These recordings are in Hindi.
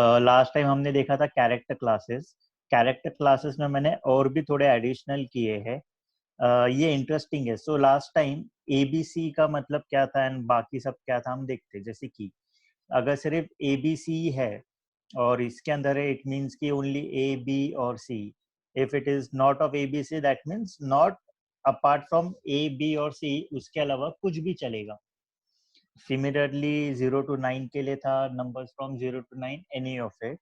लास्ट टाइम हमने देखा था कैरेक्टर क्लासेस। कैरेक्टर क्लासेस में मैंने और भी थोड़े एडिशनल किए हैं। ये इंटरेस्टिंग है। सो लास्ट टाइम एबीसी का मतलब क्या था एंड बाकी सब क्या था हम देखते। जैसे कि अगर सिर्फ एबीसी है और इसके अंदर है, इट मीन्स कि ओनली ए बी और C. If it is not of ABC that means not apart from A B और सी, उसके अलावा कुछ भी चलेगा। सिमिलरली 0 to 9 के लिए था numbers from 0 to 9 any of it.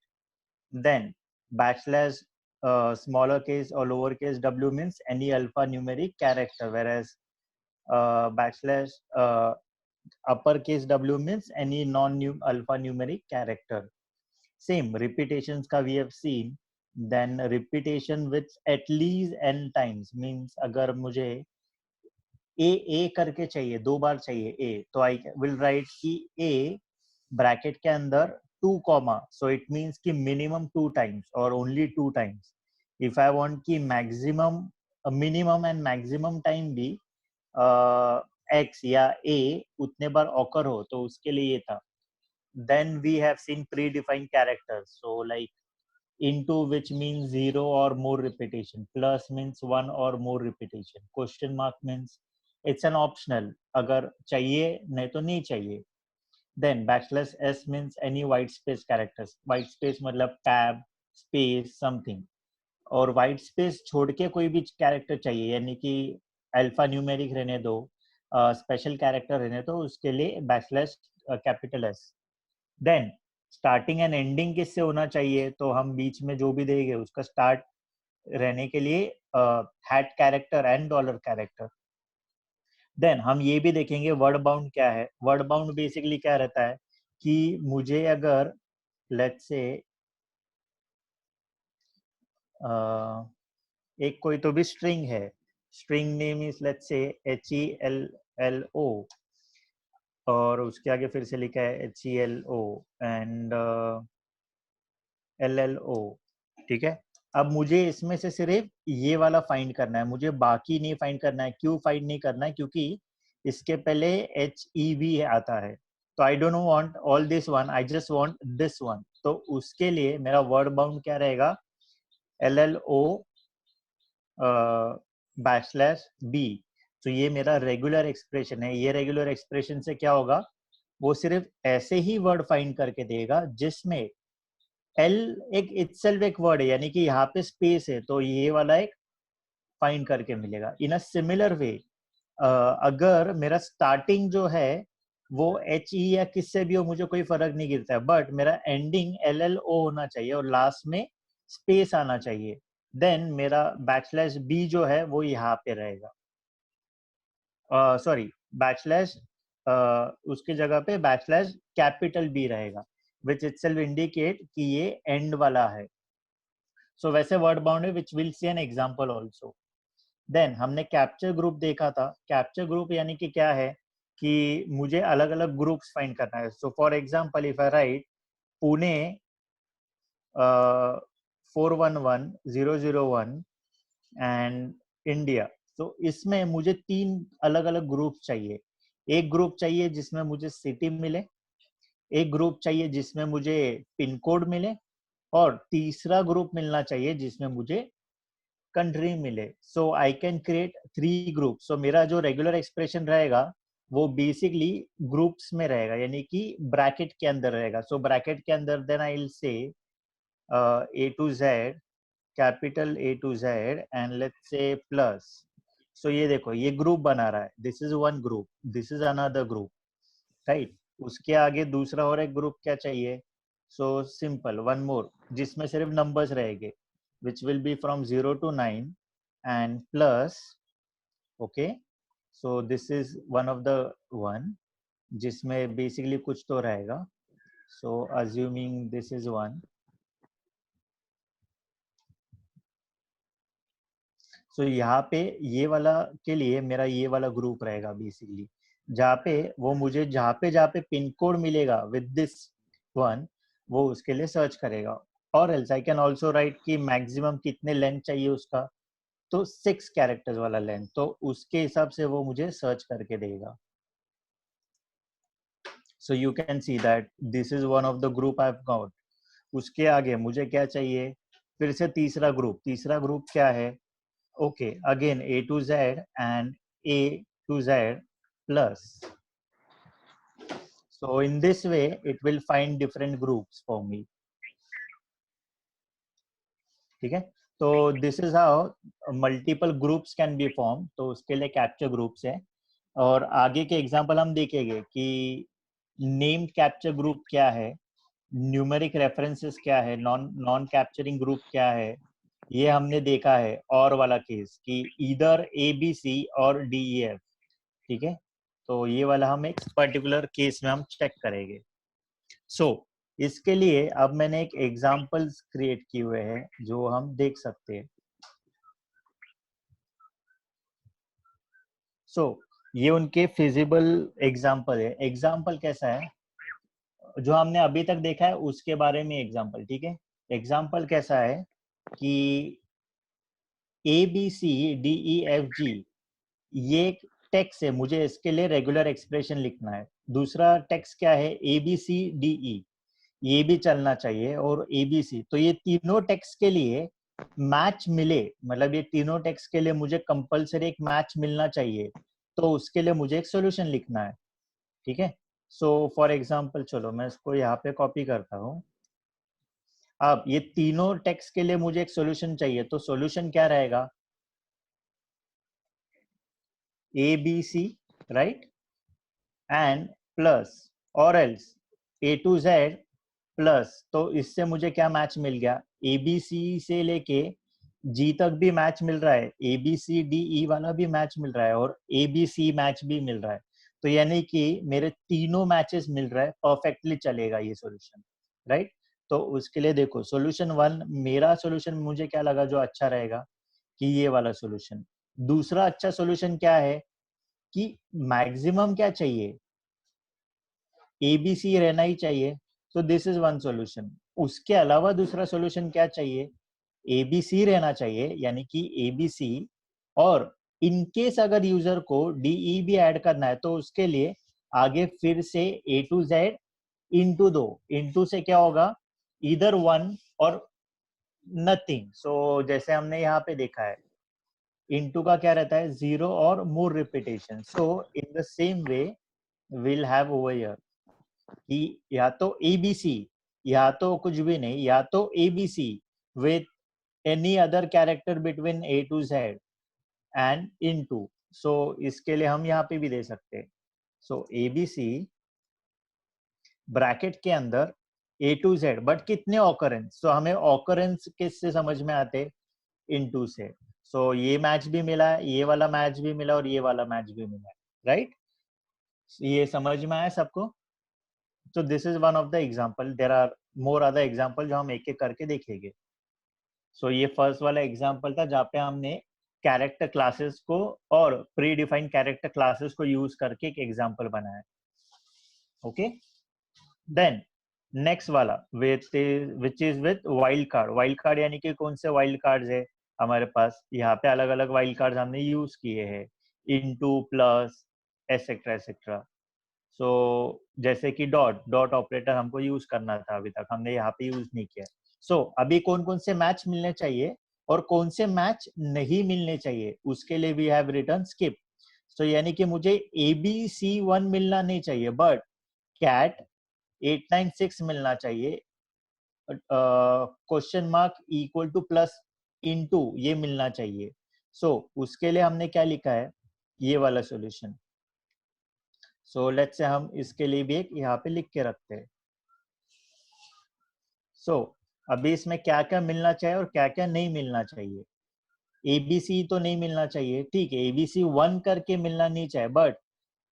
Then backslash smaller case or lower case w means any alphanumeric character, whereas backslash uppercase w means any non-alphanumeric character. Same repetitions का we have seen. Then repetition with at least n times means अगर मुझे ए करके चाहिए, 2 बार चाहिए ए, तो आई विल राइट कि ए ब्रैकेट के अंदर 2 कॉमा, सो इट मींस कि मिनिमम 2 टाइम्स और only 2 times. If I want कि maximum, minimum and maximum time भी एक्स या ए उतने बार ऑकर हो, तो उसके लिए ये था। Then we have seen predefined characters, so like into, which means 0 or more repetition, plus means 1 or more repetition, question mark means it's an optional, अगर चाहिए नहीं तो नहीं चाहिए। then backslash s means any white space characters, white space मतलब tab space something, और white space छोड़ के कोई भी कैरेक्टर चाहिए, यानी कि अल्फा न्यूमेरिक रहने दो, स्पेशल कैरेक्टर रहने दो, उसके लिए backslash capital S. Then starting and ending किससे होना चाहिए, तो हम बीच में जो भी देंगे उसका स्टार्ट रहने के लिए hat character and dollar character. Then हम ये भी देखेंगे वर्ड बाउंड क्या है। वर्ड बाउंड बेसिकली क्या रहता है कि मुझे अगर लेट्स से एक कोई तो भी स्ट्रिंग है, string name is let's say HELLO, और उसके आगे फिर से लिखा है HELO एंड LLO, ठीक है। अब मुझे इसमें से सिर्फ ये वाला फाइंड करना है, मुझे बाकी नहीं फाइंड करना है। क्यों फाइंड नहीं करना है? क्योंकि इसके पहले HEV आता है, तो I don't want all this one, I just want this one. तो उसके लिए मेरा वर्ड बाउंड क्या रहेगा, LLO /B। तो ये मेरा रेगुलर एक्सप्रेशन है। ये रेगुलर एक्सप्रेशन से क्या होगा, वो सिर्फ ऐसे ही वर्ड फाइंड करके देगा जिसमें एल एक इटसेल्फ एक वर्ड है, यानी कि यहाँ पे स्पेस है, तो ये वाला एक फाइंड करके मिलेगा। इन अ सिमिलर वे अगर मेरा स्टार्टिंग जो है वो HE या किससे भी हो, मुझे कोई फर्क नहीं गिरता है, बट मेरा एंडिंग LLO होना चाहिए और लास्ट में स्पेस आना चाहिए। देन मेरा बैकस्लैश B जो है वो यहाँ पे रहेगा, सॉरी बैकस्लैश उसकी जगह पे बैकस्लैश कैपिटल B रहेगा, विच इटसेल्फ इंडिकेट कि ये एंड वाला है। सो वैसे वर्ड बाउंड है, which will see an example also. Then हमने कैप्चर ग्रुप देखा था। कैप्चर ग्रुप यानी कि क्या है कि मुझे अलग अलग ग्रुप्स फाइंड करना है। So for example if I right Pune 411001 and India, तो इसमें मुझे 3 अलग अलग ग्रुप चाहिए। एक ग्रुप चाहिए जिसमें मुझे सिटी मिले, एक ग्रुप चाहिए जिसमें मुझे पिन कोड मिले, और तीसरा ग्रुप मिलना चाहिए जिसमें मुझे कंट्री मिले। सो आई कैन क्रिएट 3 ग्रुप। सो मेरा जो रेगुलर एक्सप्रेशन रहेगा वो बेसिकली ग्रुप्स में रहेगा, यानी कि ब्रैकेट के अंदर रहेगा। सो ब्रैकेट के अंदर then I will say A to Z, capital A to Z and let's say plus. So ये देखो ये ग्रुप बना रहा है, this is one group, this is another group, right. उसके आगे दूसरा और एक ग्रुप क्या चाहिए, सो सिंपल वन मोर जिसमें सिर्फ नंबर्स रहेंगे, which will be from 0 to 9 and plus, okay, so this is one of the one जिसमें basically कुछ तो रहेगा। so assuming this is one, so यहाँ पे ये वाला के लिए मेरा ये वाला ग्रुप रहेगा बेसिकली, जहाँ पे वो मुझे जहाँ पे पिन कोड मिलेगा विद दिस वन, वो उसके लिए सर्च करेगा। और else I can also right कि मैक्सिमम कितने लेंथ चाहिए उसका, तो 6 कैरेक्टर्स वाला लेंथ, तो उसके हिसाब से वो मुझे सर्च करके देगा। So you can see that this is one of the group I've got. उसके आगे मुझे क्या चाहिए, फिर से तीसरा ग्रुप क्या है, okay again A to Z and A to Z plus. So in this way it will find different groups for me. ठीक है, तो this is how multiple groups can be form, तो उसके लिए कैप्चर ग्रुप्स है। और आगे के एग्जांपल हम देखेंगे कि नेम्ड कैप्चर ग्रुप क्या है, न्यूमेरिक रेफरेंसेस क्या है, नॉन नॉन कैप्चरिंग ग्रुप क्या है, ये हमने देखा है और वाला केस कि इधर ए बी सी और डी ई एफ। ठीक है, तो ये वाला हम एक पर्टिकुलर केस में हम चेक करेंगे। सो इसके लिए अब मैंने एक एग्जांपल्स क्रिएट किए हुए हैं जो हम देख सकते हैं। सो ये उनके फिजिबल एग्जांपल है। एग्जांपल कैसा है, जो हमने अभी तक देखा है उसके बारे में एग्जांपल। ठीक है, एग्जांपल कैसा है कि A B C D E F G, ये एक टेक्स्ट है, मुझे इसके लिए रेगुलर एक्सप्रेशन लिखना है। दूसरा टेक्स्ट क्या है, ए बी सी डी ई, ये भी चलना चाहिए, और ए बी सी। तो ये तीनों टेक्स्ट के लिए मैच मिले, मतलब ये तीनों टेक्स्ट के लिए मुझे कंपलसरी एक मैच मिलना चाहिए, तो उसके लिए मुझे एक सॉल्यूशन लिखना है। ठीक है, सो फॉर एग्जांपल चलो मैं इसको यहाँ पे कॉपी करता हूँ। अब ये तीनों टेक्स्ट के लिए मुझे एक सॉल्यूशन चाहिए, तो सॉल्यूशन क्या रहेगा, A B C right and plus और else A to Z plus. तो इससे मुझे क्या मैच मिल गया, ए बी सी से लेके जी तक भी मैच मिल रहा है, ए बी सी डी ई वाला भी मैच मिल रहा है, और ए बी सी मैच भी मिल रहा है। तो यानी कि मेरे तीनों मैचेस मिल रहा है, परफेक्टली चलेगा ये सॉल्यूशन, राइट। तो उसके लिए देखो सॉल्यूशन वन, मेरा सॉल्यूशन मुझे क्या लगा जो अच्छा रहेगा कि ये वाला सॉल्यूशन। दूसरा अच्छा सॉल्यूशन क्या है कि मैक्सिमम क्या चाहिए, ए बी सी रहना ही चाहिए, तो दिस इज वन सॉल्यूशन। उसके अलावा दूसरा सॉल्यूशन क्या चाहिए, ए बी सी रहना चाहिए, यानी कि ए बी सी, और इनकेस अगर यूजर को डीई भी ऐड करना है तो उसके लिए आगे फिर से ए टू जेड इंटू दो, इंटू से क्या होगा, इधर वन और नथिंग। सो जैसे हमने यहाँ पे देखा है इंटू का क्या रहता है, जीरो और more repetition. So in the same way will have over here कि या तो ABC, या तो कुछ भी नहीं, या तो ABC with any other character between A to Z and into। so इसके लिए हम यहाँ पे भी दे सकते हैं। so ABC ब्रैकेट के अंदर A to Z, बट कितने ऑकरेंस, so हमें ऑकरेंस किससे समझ में आते, इनटू से। so ये मैच भी मिला है, ये वाला मैच भी मिला, और ये वाला मैच भी मिला है, राइट। ये समझ में आया सबको। So this is one of the example. There are more other example जो हम एक एक करके देखेंगे। So ये फर्स्ट वाला एग्जांपल था जहाँ पे हमने कैरेक्टर क्लासेस को और प्री डिफाइंड कैरेक्टर क्लासेस को यूज करके एक एग्जांपल बनाया। ओके, देन नेक्स्ट वाला which is with wild card. Wild card यानी कि कौन से वाइल्ड कार्ड्स है हमारे पास, यहाँ पे अलग अलग वाइल्ड कार्ड्स हमने यूज किए हैं, इनटू प्लस एसेट्रा एसेट्रा। सो जैसे कि डॉट डॉट ऑपरेटर हमको यूज करना था, अभी तक हमने यहाँ पे यूज नहीं किया। सो अभी कौन कौन से मैच मिलने चाहिए और कौन से मैच नहीं मिलने चाहिए, उसके लिए वी हैव रिटर्न स्किप। सो यानी कि मुझे ABC1 मिलना नहीं चाहिए, बट कैट 896 मिलना चाहिए, question mark equal to plus into ये मिलना चाहिए। सो उसके लिए हमने क्या लिखा है, ये वाला सॉल्यूशन। सो लेट्स से हम इसके लिए भी एक यहाँ पे लिख के रखते हैं। सो अभी इसमें क्या क्या मिलना चाहिए और क्या क्या नहीं मिलना चाहिए। ABC तो नहीं मिलना चाहिए, ठीक है, ABC1 करके मिलना नहीं चाहिए, बट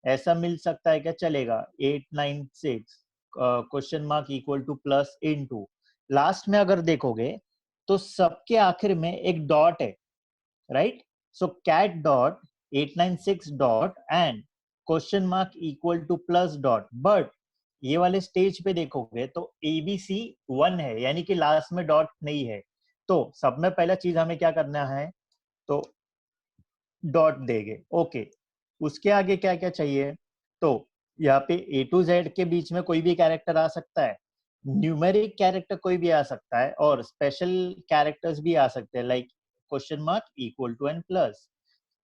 ऐसा मिल सकता है क्या, चलेगा 896 question mark equal to plus into. Last में अगर देखोगे तो सबके आखिर में एक डॉट है, right. So cat dot 896 dot and question mark equal to plus dot, but ये वाले स्टेज पे देखोगे तो ABC1 है, यानी कि लास्ट में डॉट नहीं है। तो सब में पहला चीज हमें क्या करना है, तो डॉट देंगे, ओके। उसके आगे क्या क्या चाहिए, तो यहाँ पे A to Z के बीच में कोई भी कैरेक्टर आ सकता है, न्यूमेरिक कैरेक्टर कोई भी आ सकता है और स्पेशल कैरेक्टर्स भी आ सकते हैं, like question mark equal to n plus,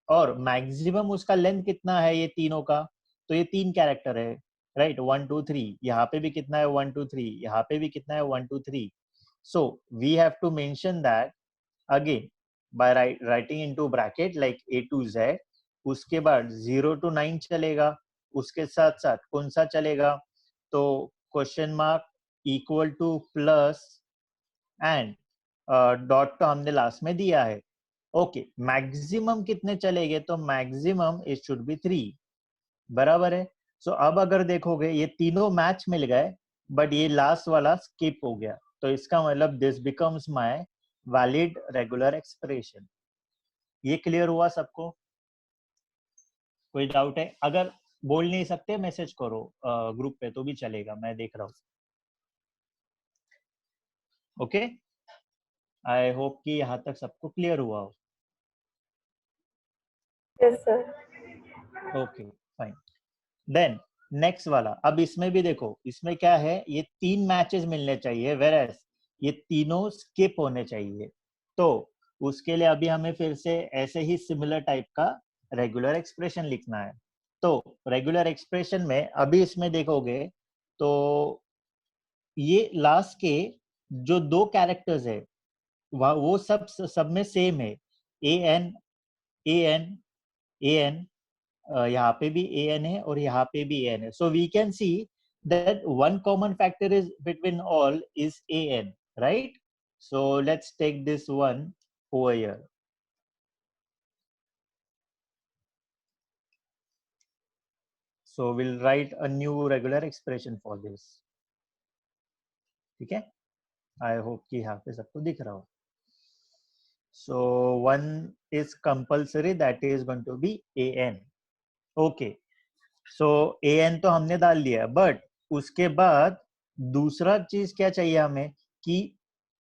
और मैक्सिमम उसका लेंथ कितना है ये तीनों का, तो ये 3 कैरेक्टर है, राइट, 1 2 3, यहाँ पे भी कितना है 1 2 3, यहाँ पे भी कितना है 1 2 3. So we have to mention that again by writing into bracket like A to Z. उसके बाद 0 to 9 चलेगा, उसके साथ साथ कौन सा चलेगा, तो question mark equal to plus and dot तो हमने लास्ट में दिया है. ओके, मैक्सिमम कितने चलेंगे, तो मैक्सिमम इट शुड बी 3, बराबर है. सो अब अगर देखोगे ये तीनों मैच मिल गए बट ये लास्ट वाला स्किप हो गया, तो इसका मतलब this becomes my valid regular expression. ये क्लियर हुआ सबको? कोई डाउट है? अगर बोल नहीं सकते मैसेज करो ग्रुप पे तो भी चलेगा, मैं देख रहा हूँ. ओके, आई होप कि यहाँ तक सबको क्लियर हुआ हो. Yes sir. Okay fine. Then next वाला, अब इसमें भी देखो, इसमें क्या है, ये 3 मैचेस मिलने चाहिए, वेरएस ये तीनों स्किप होने चाहिए. तो उसके लिए अभी हमें फिर से ऐसे ही सिमिलर टाइप का रेगुलर एक्सप्रेशन लिखना है. तो रेगुलर एक्सप्रेशन में अभी इसमें देखोगे तो ये लास्ट के जो 2 कैरेक्टर्स है वो सब में सेम है, A N A N A N, यहाँ पे भी ए एन है और यहाँ पे भी ए एन है. So we can see that one common factor is between all is A N, right. So let's take this one over here. So will write a new regular expression for this. ठीक है, आई होप कि यहाँ पे सबको दिख रहा हो. So one is compulsory, that is going to be an. Okay, so an तो हमने डाल दिया, बट उसके बाद दूसरा चीज क्या चाहिए हमें कि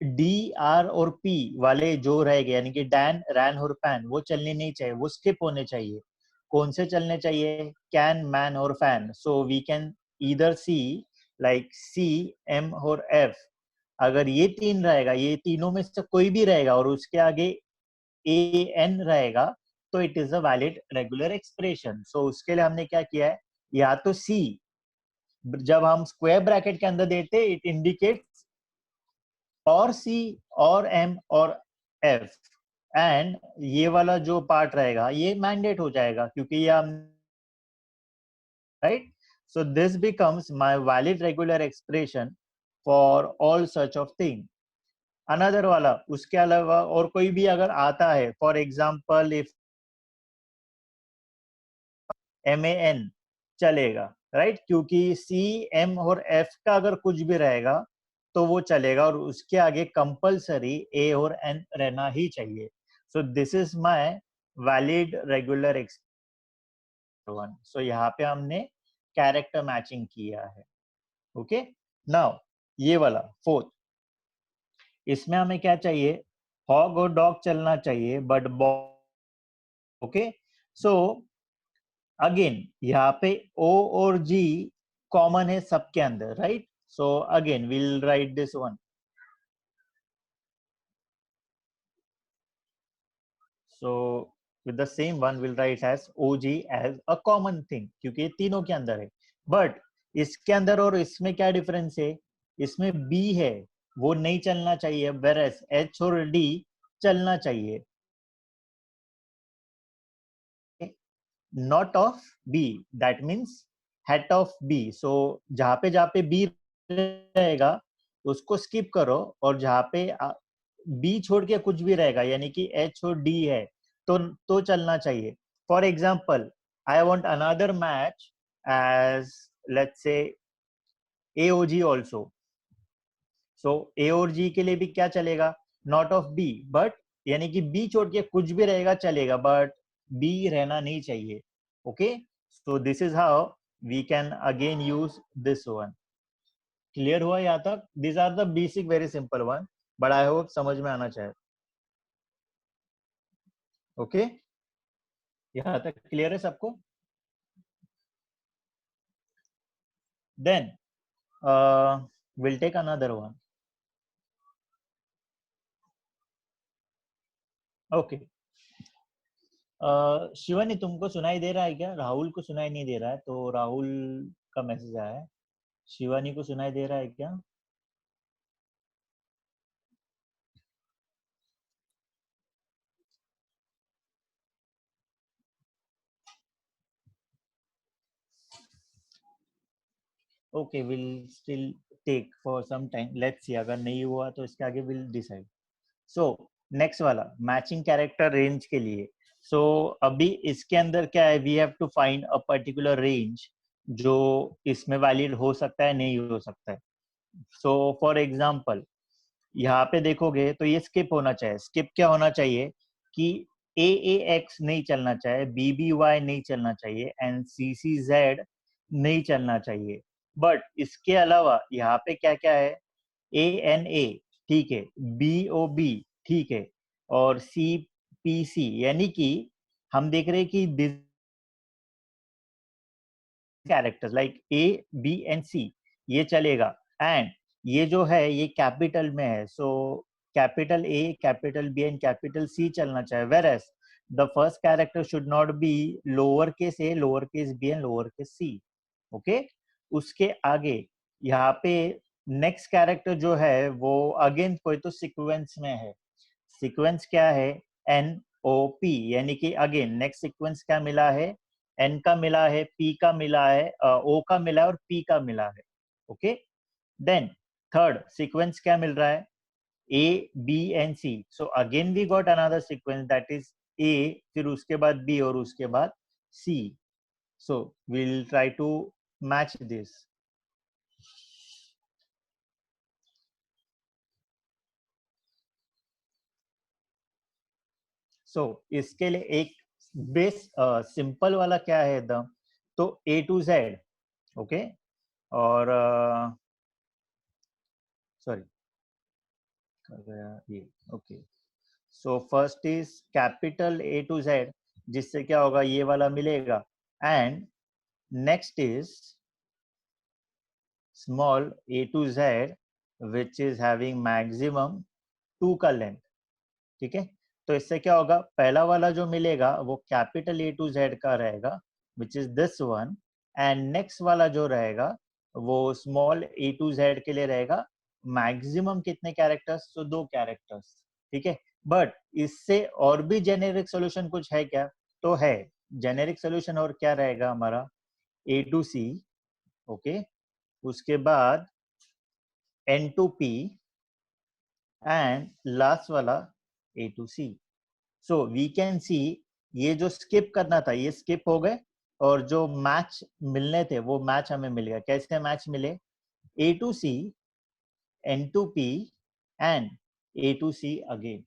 डी आर और पी वाले जो रह गए, यानी कि डैन रैन और पैन, वो चलने नहीं चाहिए, वो स्किप होने चाहिए. कौन से चलने चाहिए, कैन मैन और fan. So we can either see like C M और एफ. अगर ये 3 रहेगा, ये तीनों में से कोई भी रहेगा और उसके आगे ए एन रहेगा, तो it is a valid regular expression. So उसके लिए हमने क्या किया है, या तो सी जब हम स्क्वायर ब्रैकेट के अंदर देते इट इंडिकेट्स और सी और एम और एफ, एंड ये वाला जो पार्ट रहेगा ये मैंडेट हो जाएगा क्योंकि ये हम, right. So this becomes my valid regular expression for all such of thing. Another वाला, उसके अलावा और कोई भी अगर आता है, for example if M A N चलेगा, राइट, क्योंकि सी एम और एफ का अगर कुछ भी रहेगा तो वो चलेगा और उसके आगे कंपल्सरी ए और एन रहना ही चाहिए. So this is my valid regular expression. So यहाँ पे हमने कैरेक्टर मैचिंग किया है. ओके, नाउ ये वाला फोर्थ, इसमें हमें क्या चाहिए, हॉग और डॉग चलना चाहिए but bog. Okay, so again यहाँ पे O और G कॉमन है सबके अंदर, right. So again will write this one. सो with the same one we'll write as OG as a common thing क्योंकि ये तीनों के अंदर है. बट इसके अंदर और इसमें क्या डिफरेंस है, इसमें B है वो नहीं चलना चाहिए, whereas H और D चलना चाहिए. Not of B, that means hat of B. So जहाँ पे B रहेगा उसको स्किप करो और जहाँ पे B छोड़ के कुछ भी रहेगा यानी कि H और D है तो चलना चाहिए. For example I want another match as let's say AOG also. So A और G के लिए भी क्या चलेगा, नॉट ऑफ B, बट यानी कि B छोड़ के कुछ भी रहेगा चलेगा बट B रहना नहीं चाहिए. Okay, so this is how we can again use this one. Clear हुआ यहाँ तक? These are the basic very simple one, but I hope समझ में आना चाहिए. Okay, यहाँ तक clear है सबको? Then We'll take another one. Okay. Shivani तुमको सुनाई दे रहा है क्या? राहुल को सुनाई नहीं दे रहा है, तो राहुल का मैसेज आया है। शिवानी को सुनाई दे रहा है क्या? Okay, will still take for some time, let's see, अगर नहीं हुआ तो इसके आगे विल डिसाइड। सो नेक्स्ट वाला मैचिंग कैरेक्टर रेंज के लिए। सो अभी इसके अंदर क्या है, we have to find a particular range जो इसमें वैलिड हो सकता है, नहीं हो सकता है। सो फॉर एग्जांपल यहाँ पे देखोगे तो ये स्किप होना चाहिए। स्किप क्या होना चाहिए कि ए ए एक्स नहीं चलना चाहिए, बी बी वाई नहीं चलना चाहिए, एंड सी सी जेड नहीं चलना चाहिए। बट इसके अलावा यहाँ पे क्या क्या है, ए एन ए ठीक है, बी ओ बी ठीक है, और सी पी सी, यानी कि हम देख रहे हैं कि this characters like A B and C ये चलेगा। एंड ये जो है ये कैपिटल में है, so capital A capital B and capital C चलना चाहिए। Whereas the first character should not be lower case A, lower case B and lower case C. Okay, उसके आगे यहाँ पे नेक्स्ट कैरेक्टर जो है वो अगेन कोई तो सीक्वेंस में है। सीक्वेंस क्या है, एन ओ पी, यानी कि अगेन नेक्स्ट सीक्वेंस क्या मिला है, एन का मिला है, पी का मिला है, ओ का मिला है और पी का मिला है। ओके, देन थर्ड सीक्वेंस क्या मिल रहा है, A B and C, so again we got another sequence that is A, फिर उसके बाद बी और उसके बाद C. So will try to match this. So इसके लिए एक बेस सिंपल वाला क्या है एकदम, तो ए टू जेड। ओके, और सॉरी ये okay, so first is capital A to Z, जिससे क्या होगा ये वाला मिलेगा। And next is small A to Z which is having maximum 2 का लेंथ। ठीक है, तो इससे क्या होगा, पहला वाला जो मिलेगा वो कैपिटल ए टू जेड का रहेगा which is this one, and next वाला जो रहेगा वो स्मॉल ए टू जेड के लिए रहेगा मैक्सिमम कितने कैरेक्टर्स, तो 2 कैरेक्टर्स। ठीक है, बट इससे और भी जेनेरिक सोल्यूशन कुछ है क्या, तो है जेनेरिक सोल्यूशन। और क्या रहेगा हमारा, ए टू सी, ओके, उसके बाद N to P, and last वाला A to C. So we can see ये जो स्किप करना था ये स्किप हो गए, और जो मैच मिलने थे वो मैच हमें मिल गया। कैसे मैच मिले, A to C, N to P and A to C again.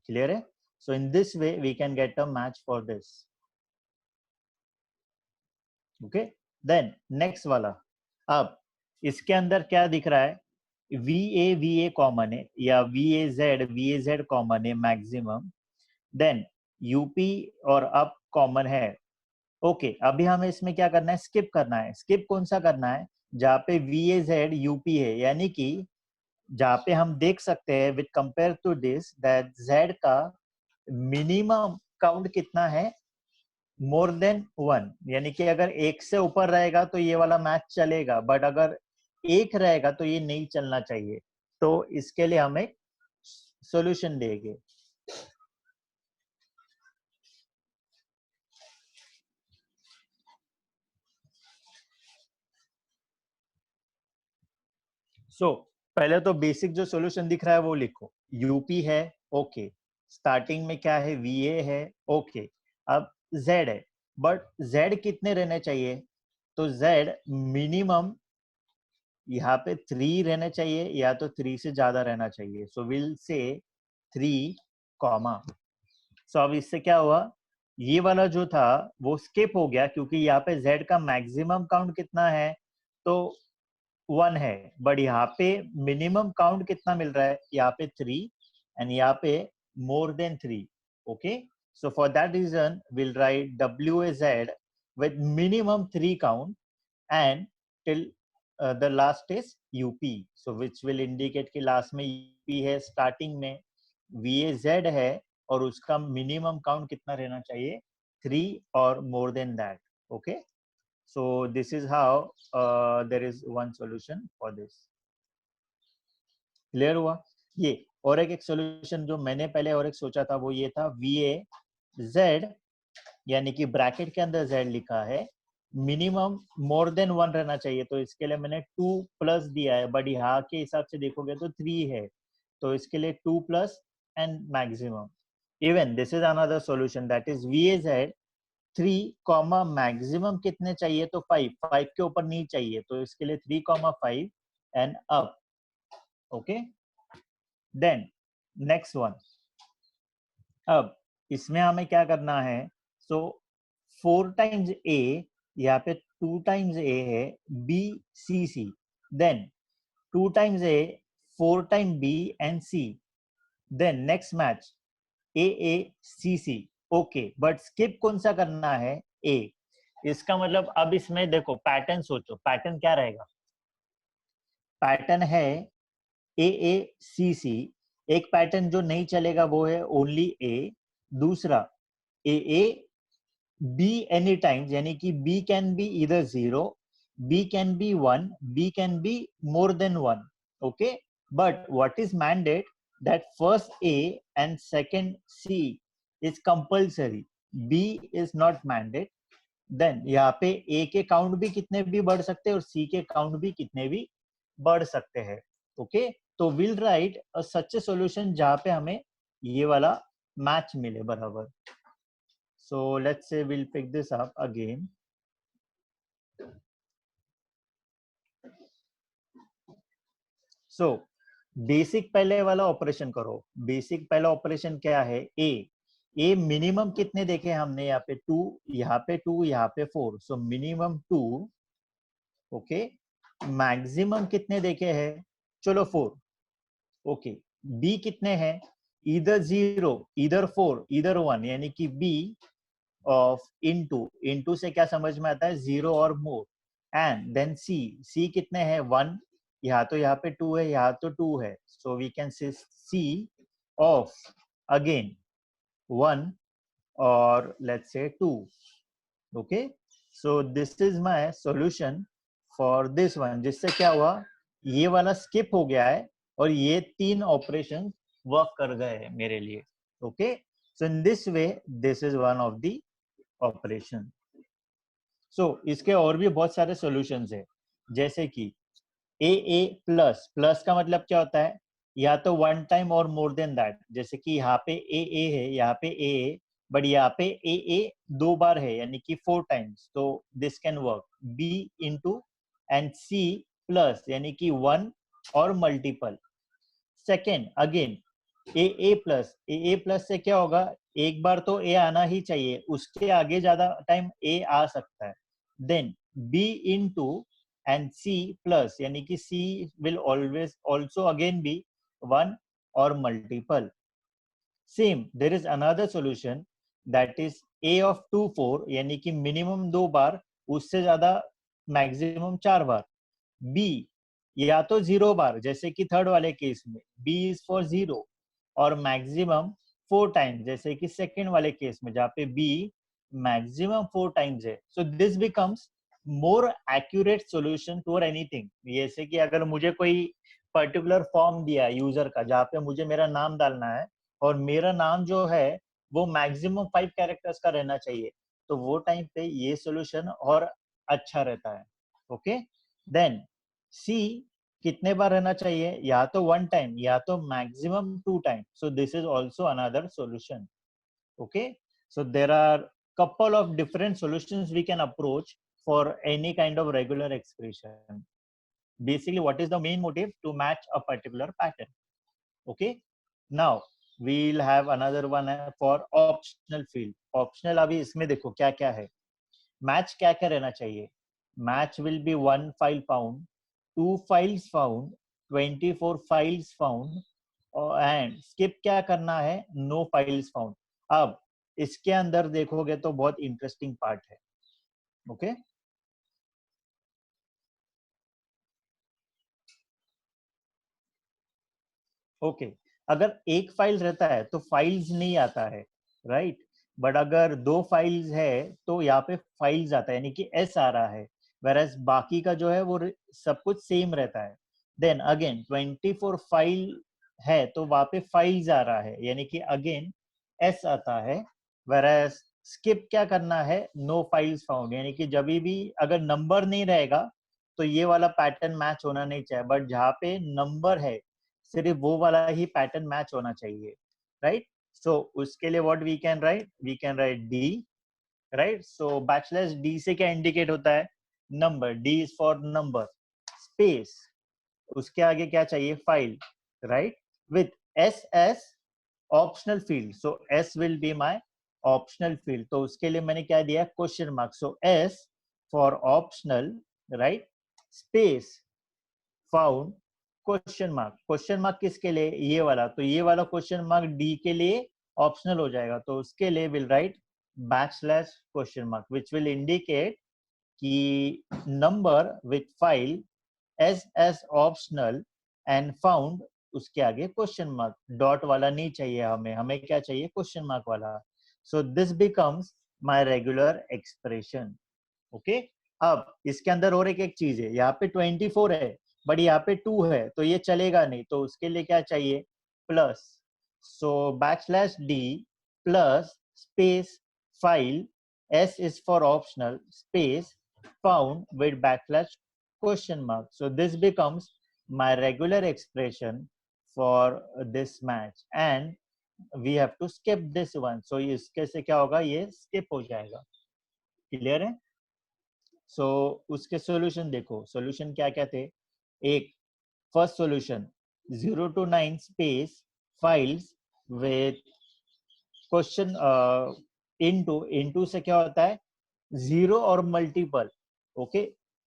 Clear है? So in this way we can get a match for this. Okay, then next वाला। अब इसके अंदर क्या दिख रहा है, वी ए कॉमन है, या वी ए जेड कॉमन है मैक्सिमम, देन यूपी और अप कॉमन है। ओके, अभी हमें इसमें क्या करना है, स्किप करना है। स्किप कौन सा करना है, जहाँ पे वी ए जेड यूपी है, यानी कि जहाँ पे हम देख सकते हैं with compare to this that Z का मिनिमम काउंट कितना है, मोर देन 1, यानी कि अगर एक से ऊपर रहेगा तो ये वाला मैच चलेगा, बट अगर एक रहेगा तो ये नहीं चलना चाहिए। तो इसके लिए हम एक सॉल्यूशन देंगे। सो पहले तो बेसिक जो सॉल्यूशन दिख रहा है वो लिखो, यूपी है, ओके, स्टार्टिंग में क्या है, वीए है, ओके, अब जेड है, बट जेड कितने रहने चाहिए, तो जेड मिनिमम यहाँ पे 3 रहने चाहिए, या तो 3 से ज्यादा रहना चाहिए। So will say 3 comma. सो अब इससे क्या हुआ, ये वाला जो था वो स्किप हो गया, क्योंकि यहाँ पे जेड का मैक्सिमम काउंट कितना है, तो 1 है, बट यहाँ पे मिनिमम काउंट कितना मिल रहा है, यहाँ पे 3, एंड यहाँ पे more than 3। Okay, so for that reason will write W A Z with minimum 3 count and till the last is UP, so which will indicate कि last में UP है, starting में VAZ है और उसका minimum count कितना रहना चाहिए 3 or more than that. Okay, so this is how there is one solution for this. Clear हुआ ये? और एक solution जो मैंने पहले और एक सोचा था वो ये था VAZ, यानी कि ब्रैकेट के अंदर Z लिखा है, मिनिमम मोर देन 1 रहना चाहिए, तो इसके लिए मैंने 2 प्लस दिया है, बट यहाँ के हिसाब से देखोगे तो 3 है, तो इसके लिए 2 plus and maximum. Even this is another solution, that is VAZ 3 comma maximum कितने चाहिए, तो 5 के ऊपर नहीं चाहिए, तो इसके लिए 3,5 and up. Okay, then next one. अब इसमें हमें क्या करना है, सो 4 टाइम्स A, यहाँ पे 2 टाइम्स A है, B C C, then 2 times A, 4 time B and C, then next match A A C C. Okay, but skip कौन सा करना है, A. इसका मतलब अब इसमें देखो पैटर्न सोचो, पैटर्न क्या रहेगा, पैटर्न है A A C C. एक पैटर्न जो नहीं चलेगा वो है ओनली A. दूसरा A A B any times, यानी कि B can be either 0, B can be 1, B can be more than 1. Okay, but what is mandate that first A and second C is compulsory, B is not mandate. Then यहाँ पे A के काउंट भी कितने भी बढ़ सकते हैं और C के काउंट भी कितने भी बढ़ सकते हैं. ओके, तो will write such A solution जहाँ पे हमें ये वाला मैच मिले बराबर. So let's say we'll pick this up again. So basic पहले वाला ऑपरेशन करो. बेसिक पहला ऑपरेशन क्या है, ए मिनिमम कितने देखे हमने, यहाँ पे 2, यहाँ पे 2, यहाँ पे 4, सो मिनिमम 2. ओके, मैक्सिमम कितने देखे हैं, चलो 4. ओके, बी कितने हैं, इधर 0, इधर 4, इधर 1, यानी कि बी ऑफ इनटू से क्या समझ में आता है, 0 और मोर. एंड देन सी कितने हैं, 1, यहाँ तो यहाँ पे 2 है, यहाँ तो 2 है, so we can say C of again 1 और let's say 2. Okay, so this is my solution for this one, जिससे क्या हुआ, ये वाला स्किप हो गया है और ये 3 ऑपरेशन वर्क कर गए हैं मेरे लिए. Okay, so in this way this is one of the operation. So इसके और भी बहुत सारे सॉल्यूशंस है, जैसे कि ए प्लस. प्लस का मतलब क्या होता है, या तो 1 टाइम और मोर देन दैट, जैसे कि यहाँ पे ए है, यहाँ पे ए, बट यहाँ पे ए 2 बार है, यानी कि 4 टाइम्स, तो this can work. B into and C plus, यानी कि 1 और multiple. Second again A plus से क्या होगा, एक बार तो ए आना ही चाहिए, उसके आगे ज्यादा टाइम ए आ सकता है. Then B into and C plus, यानी कि C will always also again be 1 और multiple. Same there is another solution, that is A of 2 4, यानी कि मिनिमम 2 बार, उससे ज्यादा मैक्सिमम 4 बार. बी या तो 0 बार, जैसे कि थर्ड वाले केस में बी इज फॉर 0, और मैक्सिमम 4 टाइम्स, जैसे कि सेकंड वाले केस में जहाँ पे बी मैक्सिमम 4 टाइम्स है. So this becomes more accurate solution to anything. जैसे कि अगर मुझे कोई पर्टिकुलर फॉर्म दिया है यूजर का, जहाँ पे मुझे मेरा नाम डालना है और मेरा नाम जो है वो मैक्सिमम 5 कैरेक्टर्स का रहना चाहिए, तो वो टाइम पे ये सॉल्यूशन और अच्छा रहता है. ओके, देन सी कितने बार रहना चाहिए, या तो 1 टाइम या तो maximum 2 time, so this is also another solution. Okay, so there are couple of different solutions we can approach for any kind of regular expression. Basically what is the main motive, to match a particular pattern. Okay, now we'll have another one for optional field. Optional अभी इसमें देखो क्या क्या है, match क्या क्या रहना चाहिए. Match will be 1 file found, 2 files found, 24 files found, and skip क्या करना है, no files found. अब इसके अंदर देखोगे तो बहुत इंटरेस्टिंग पार्ट है. ओके, ओके अगर एक फाइल रहता है तो फाइल्स नहीं आता है, राइट? बट अगर दो फाइल्स है तो यहाँ पे फाइल्स आता है, यानी कि एस आ रहा है, वेरएज बाकी का जो है वो सब कुछ सेम रहता है। देन अगेन 24 फाइल है तो वहां पे फाइल्स आ रहा है, यानी कि अगेन एस आता है। वेरएज स्किप क्या करना है, नो फाइल्स फाउंड, यानी कि जब भी अगर नंबर नहीं रहेगा तो ये वाला पैटर्न मैच होना नहीं चाहिए, बट जहाँ पे नंबर है सिर्फ वो वाला ही पैटर्न मैच होना चाहिए, राइट? सो उसके लिए what we can write D, right? So backslash D से क्या इंडिकेट होता है, number, D is for number, space, उसके आगे क्या चाहिए, file, right? With S S optional field, so S will be my optional field, तो उसके लिए मैंने क्या दिया, question mark, so S for optional, right? Space found question mark किसके लिए, ये वाला, तो ये वाला क्वेश्चन मार्क डी के लिए ऑप्शनल हो जाएगा, तो उसके लिए will write backslash question mark which will indicate कि number with file S optional and found, उसके आगे क्वेश्चन मार्क, डॉट वाला नहीं चाहिए हमें, हमें क्या चाहिए, क्वेश्चन मार्क वाला। सो this becomes my regular expression. Okay अब इसके अंदर और एक चीज है, यहाँ पे 24 है बट यहाँ पे 2 है तो ये चलेगा नहीं, तो उसके लिए क्या चाहिए, plus, so backslash D plus space file, S is for optional, space found with backslash question mark, so this becomes my regular expression for this match and we have to skip this one, so इसके से क्या होगा, ये स्किप हो जाएगा। क्लियर है? सो उसके सॉल्यूशन देखो, सॉल्यूशन क्या क्या थे, एक first solution 0 to 9 space files with question, into से क्या होता है, जीरो और मल्टीपल, ओके?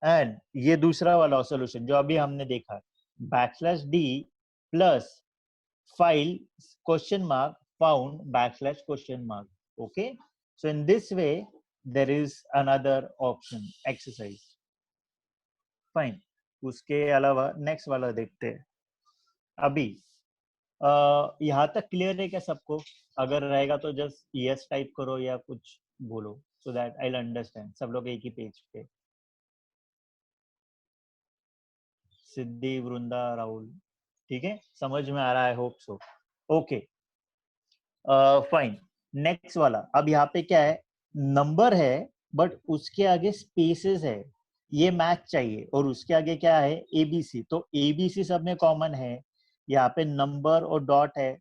एंड ये दूसरा वाला सॉल्यूशन जो अभी हमने देखा, backslash D plus file question mark found backslash question mark, okay? So in this way there is another option exercise, fine. उसके अलावा नेक्स्ट वाला देखते हैं अभी। यहाँ तक क्लियर है क्या सबको? अगर रहेगा तो जस्ट यस टाइप करो या कुछ बोलो, सो दैट आई अंडरस्टैंड, सब लोग एक ही पेज पे। सिद्धि, वृंदा, राहुल, ठीक है, समझ में आ रहा है, hope so. Okay fine. Next वाला, अब यहाँ पे क्या है, नंबर है बट उसके आगे स्पेसेस है, ये मैच चाहिए, और उसके आगे क्या है, एबीसी, तो एबीसी सब में कॉमन है, यहाँ पे नंबर और डॉट है,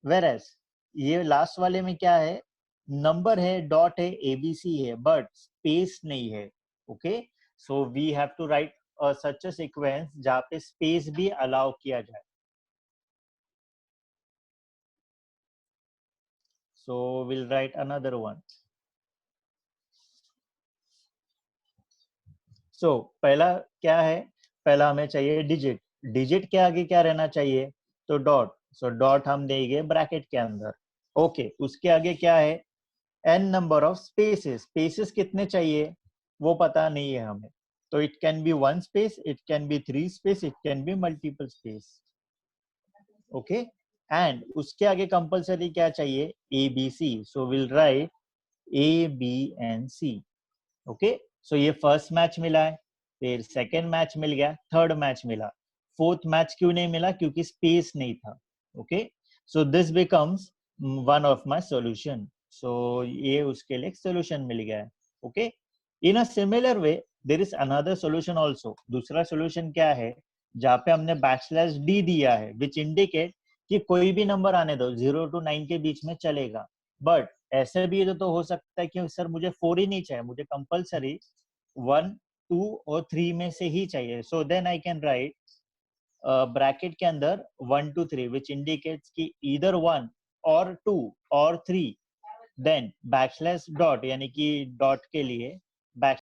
वेरएस ये लास्ट वाले में क्या है, नंबर है, डॉट है, एबीसी है, बट स्पेस नहीं है, okay? So we have to write such a sequence जहाँ पे स्पेस भी अलाउ किया जाए, so we'll write another one. सो पहला क्या है, पहला हमें चाहिए डिजिट, डिजिट के आगे क्या रहना चाहिए, तो डॉट, सो डॉट हम देंगे ब्रैकेट के अंदर, ओके? उसके आगे क्या है, N number of spaces, spaces कितने चाहिए वो पता नहीं है हमें, तो it can be one space, it can be three space, it can be multiple space, okay? And उसके आगे कंपलसरी क्या चाहिए, A B C, so will write A B and C, okay? So ये फर्स्ट मैच मिला है, फिर सेकेंड मैच मिल गया, थर्ड मैच मिला, फोर्थ मैच क्यों नहीं मिला, क्योंकि स्पेस नहीं था, okay? So this becomes one of my solution, so ये उसके लिए सॉल्यूशन मिल गया है, okay? In a similar way there is another solution also, दूसरा सॉल्यूशन क्या है, जहाँ पे हमने बैकस्लैश डी दिया है विच इंडिकेट कि कोई भी नंबर आने दो, 0 to 9 के बीच में चलेगा, बट ऐसे भी तो हो सकता है कि सर मुझे 4 ही नहीं चाहिए, मुझे कंपलसरी 1 2 और 3 में से ही चाहिए, so then I can write bracket के अंदर 1 to 3 विच इंडिकेट्स कि ईदर 1 और 2 और 3, देन बैकस्लैश डॉट, यानी कि डॉट के लिए बैक